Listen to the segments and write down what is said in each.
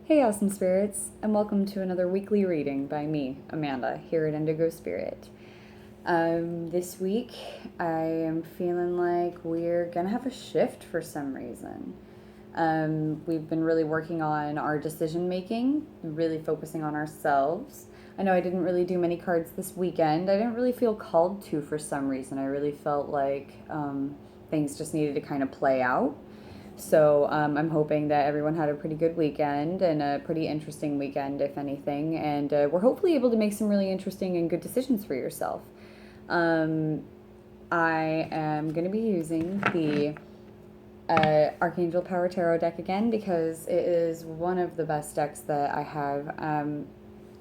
Hey, awesome spirits, and welcome to another weekly reading by me, Amanda, here at Indigo Spirit. This week, I am feeling like we're gonna have a shift for some reason. We've been really working on our decision making, really focusing on ourselves. I know I didn't really do many cards this weekend. I didn't really feel called to for some reason. I really felt like things just needed to kind of play out. So I'm hoping that everyone had a pretty good weekend and a pretty interesting weekend, if anything. And we're hopefully able to make some really interesting and good decisions for yourself. Um, I am going to be using the Archangel Power Tarot deck again because it is one of the best decks that I have.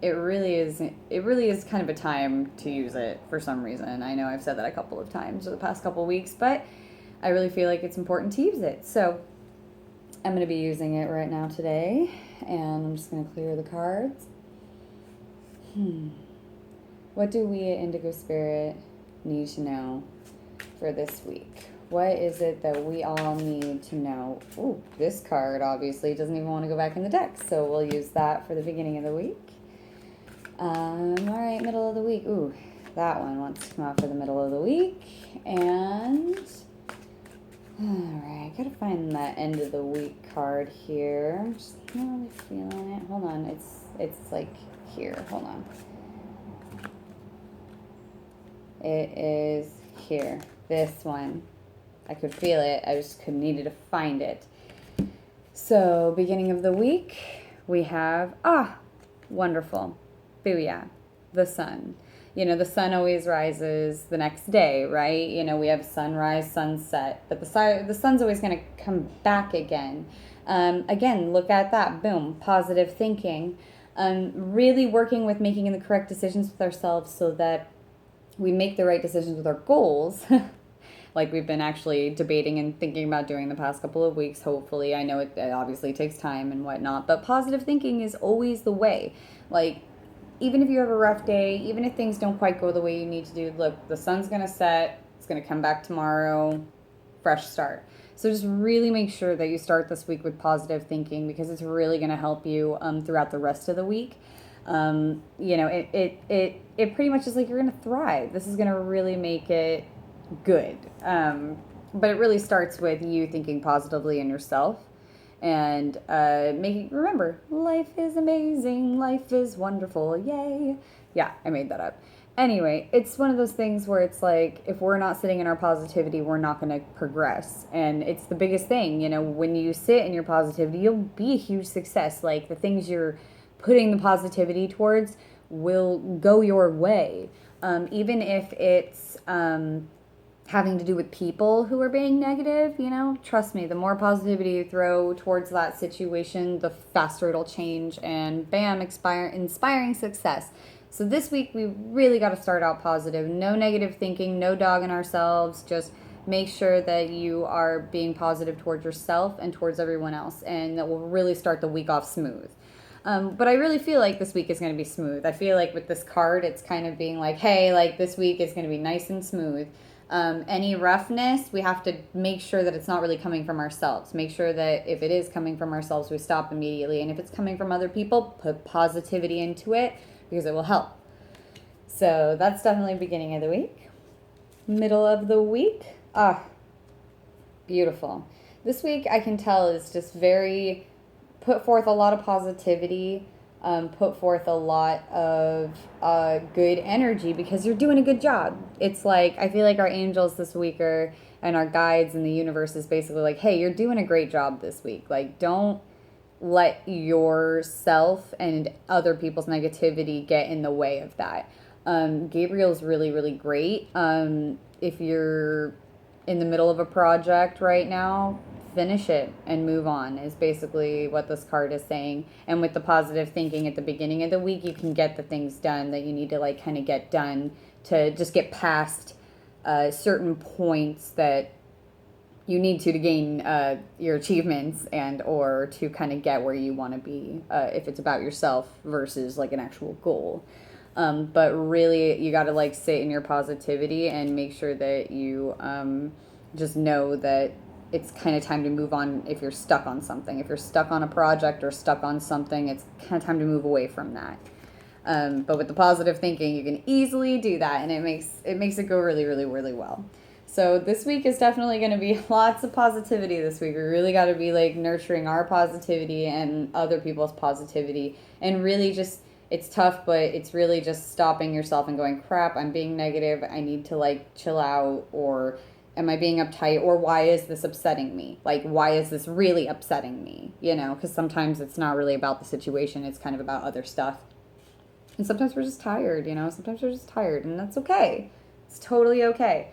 It really is. It really is kind of a time to use it for some reason. I know I've said that a couple of times over the past couple of weeks, but I really feel like it's important to use it. So I'm going to be using it right now today, and I'm just going to clear the cards. What do we at Indigo Spirit need to know for this week? What is it that we all need to know? Ooh, this card obviously doesn't even want to go back in the deck, so we'll use that for the beginning of the week. All right, middle of the week. Ooh, that one wants to come out for the middle of the week. And all right, gotta find that end of the week card here. I'm just not really feeling it. Hold on, it's like here. Hold on. It is here. This one. I could feel it. I just needed to find it. So, beginning of the week, we have wonderful. Booyah, the sun. You know, the sun always rises the next day, right? You know, we have sunrise, sunset, but the sun's always going to come back again. Again, look at that. Boom, positive thinking. Really working with making the correct decisions with ourselves so that we make the right decisions with our goals. Like we've been actually debating and thinking about doing the past couple of weeks, hopefully. I know it obviously takes time and whatnot, but positive thinking is always the way. Like, even if you have a rough day, even if things don't quite go the way you need to do, look, the sun's going to set, it's going to come back tomorrow, fresh start. So just really make sure that you start this week with positive thinking because it's really going to help you throughout the rest of the week. You know, it pretty much is like you're going to thrive. This is going to really make it good. But it really starts with you thinking positively in yourself. And remember, life is amazing, life is wonderful, yay. Yeah, I made that up. Anyway, it's one of those things where it's like, if we're not sitting in our positivity, we're not going to progress. And it's the biggest thing, you know, when you sit in your positivity, you'll be a huge success. Like, the things you're putting the positivity towards will go your way. Even if it's having to do with people who are being negative, you know, trust me, the more positivity you throw towards that situation, the faster it'll change, and bam, inspiring success. So this week, we really got to start out positive. No negative thinking, no dogging ourselves, just make sure that you are being positive towards yourself and towards everyone else, and that will really start the week off smooth. But I really feel like this week is going to be smooth. I feel like with this card, it's kind of being like, hey, like this week is going to be nice and smooth. Any roughness, we have to make sure that it's not really coming from ourselves. Make sure that if it is coming from ourselves, we stop immediately. And if it's coming from other people, put positivity into it because it will help. So that's definitely beginning of the week. Middle of the week. Beautiful. This week I can tell is just very put forth a lot of positivity. Put forth a lot of good energy because you're doing a good job. It's like, I feel like our angels this week and our guides in the universe is basically like, hey, you're doing a great job this week. Like, don't let yourself and other people's negativity get in the way of that. Gabriel's really, really great. If you're in the middle of a project right now, finish it and move on is basically what this card is saying. And with the positive thinking at the beginning of the week, you can get the things done that you need to like kind of get done to just get past certain points that you need to gain your achievements and or to kind of get where you want to be if it's about yourself versus like an actual goal. But really, you got to like sit in your positivity and make sure that you just know that it's kind of time to move on if you're stuck on something. If you're stuck on a project or stuck on something, it's kind of time to move away from that. But with the positive thinking, you can easily do that, and it makes it go really, really, really well. So this week is definitely going to be lots of positivity this week. We really got to be like nurturing our positivity and other people's positivity, and really just, it's tough, but it's really just stopping yourself and going, crap, I'm being negative. I need to like chill out, or am I being uptight, or why is this upsetting me? Like, why is this really upsetting me? You know, because sometimes it's not really about the situation. It's kind of about other stuff. And sometimes we're just tired, you know, sometimes we're just tired, and that's okay. It's totally okay.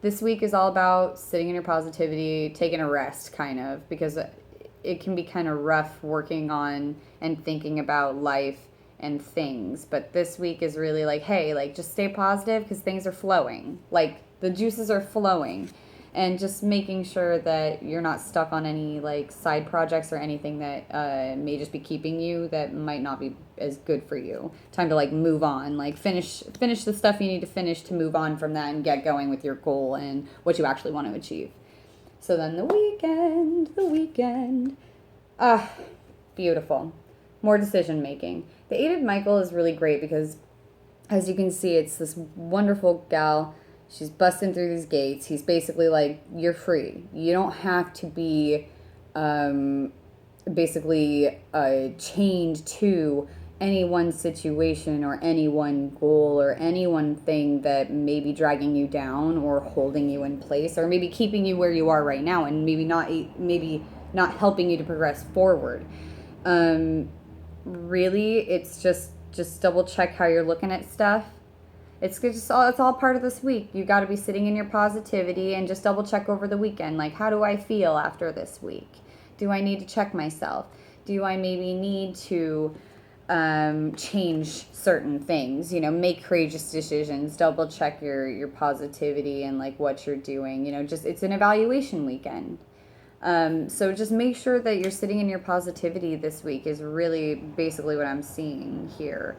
This week is all about sitting in your positivity, taking a rest, kind of, because it can be kind of rough working on and thinking about life and things. But this week is really like, hey, like, just stay positive because things are flowing. Like, the juices are flowing. And just making sure that you're not stuck on any like side projects or anything that may just be keeping you that might not be as good for you. Time to like move on, like finish the stuff you need to finish to move on from that and get going with your goal and what you actually want to achieve. So then the weekend, beautiful. More decision making. The 8 of Michael is really great because, as you can see, it's this wonderful gal. She's busting through these gates. He's basically like, you're free. You don't have to be basically chained to any one situation or any one goal or any one thing that may be dragging you down or holding you in place or maybe keeping you where you are right now and maybe not helping you to progress forward. Really, it's just double check how you're looking at stuff. It's all part of this week. You got to be sitting in your positivity and just double check over the weekend. Like, how do I feel after this week? Do I need to check myself? Do I maybe need to change certain things? You know, make courageous decisions. Double check your positivity and like what you're doing. You know, just it's an evaluation weekend. So just make sure that you're sitting in your positivity this week is really basically what I'm seeing here.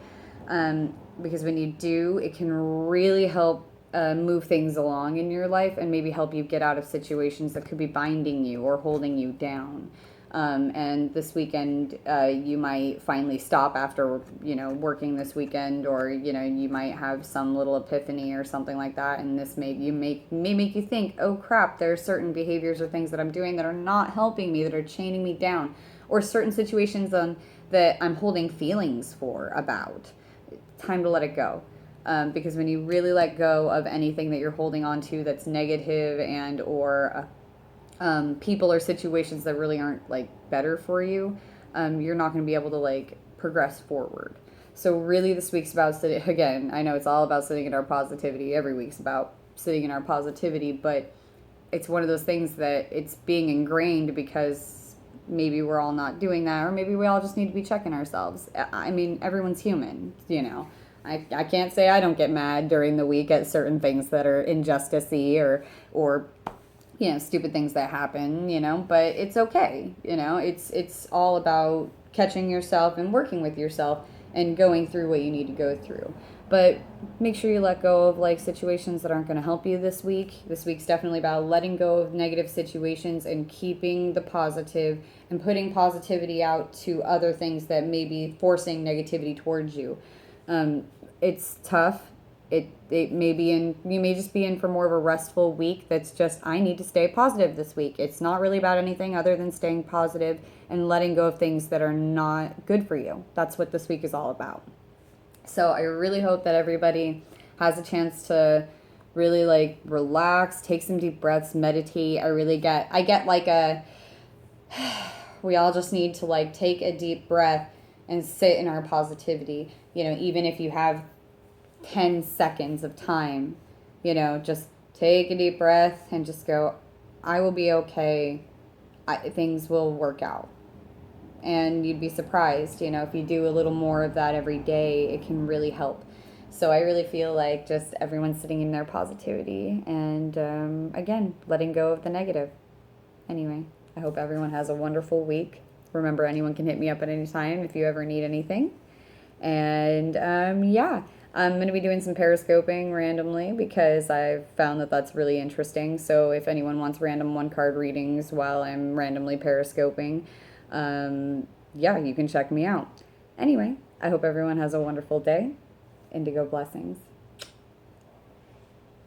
Because when you do, it can really help move things along in your life and maybe help you get out of situations that could be binding you or holding you down. And this weekend, you might finally stop after, you know, working this weekend, or, you know, you might have some little epiphany or something like that. And this may make you think, oh crap, there are certain behaviors or things that I'm doing that are not helping me, that are chaining me down, or certain situations that I'm holding feelings about. Time to let it go. Because when you really let go of anything that you're holding on to that's negative and or people or situations that really aren't like better for you, you're not going to be able to like progress forward. So really this week's about sitting, again, I know it's all about sitting in our positivity. Every week's about sitting in our positivity, but it's one of those things that it's being ingrained because maybe we're all not doing that, or maybe we all just need to be checking ourselves. I mean, everyone's human, you know. I can't say I don't get mad during the week at certain things that are injustice-y or you know, stupid things that happen, you know, but it's okay. You know, it's all about catching yourself and working with yourself and going through what you need to go through. But make sure you let go of like situations that aren't going to help you this week. This week's definitely about letting go of negative situations and keeping the positive and putting positivity out to other things that may be forcing negativity towards you. It's tough. It may be you may just be in for more of a restful week that's just, I need to stay positive this week. It's not really about anything other than staying positive and letting go of things that are not good for you. That's what this week is all about. So I really hope that everybody has a chance to really like relax, take some deep breaths, meditate. I get like we all just need to like take a deep breath and sit in our positivity. You know, even if you have 10 seconds of time, you know, just take a deep breath and just go, I will be okay. Things will work out. And you'd be surprised, you know, if you do a little more of that every day, it can really help. So I really feel like just everyone sitting in their positivity and, again, letting go of the negative. Anyway, I hope everyone has a wonderful week. Remember, anyone can hit me up at any time if you ever need anything. And, yeah, I'm going to be doing some periscoping randomly because I've found that that's really interesting. So if anyone wants random one card readings while I'm randomly periscoping, yeah, you can check me out. Anyway, I hope everyone has a wonderful day. Indigo blessings.